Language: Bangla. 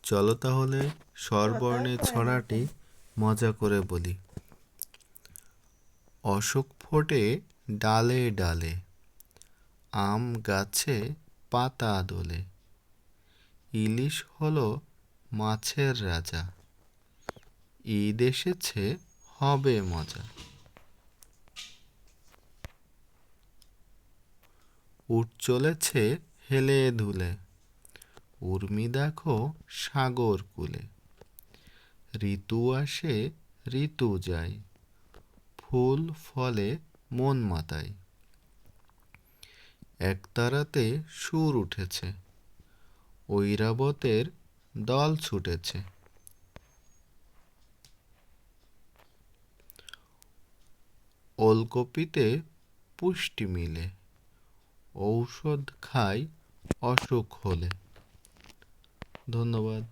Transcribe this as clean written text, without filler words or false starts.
চলো তাহলে স্বরবর্ণের ছড়াটি মজা করে বলি। অশোক ফোটে ডালে ডালে, আম গাছে পাতা দোলে, ইলিশ হলো মাছের রাজা, ঈদ এসেছে হবে মজা। উট চলেছে হেলে দুলে, উর্মি দেখো সাগর কূলে, ঋতু আসে ঋতু যায়, ফুল ফলে মন মাতায়, একতারাতে সুর উঠেছে, ঐরাবতের দল ছুটেছে। ওলকপিতে পুষ্টি মিলে, ঔষধ খায় অসুখ হলে। ধন্যবাদ।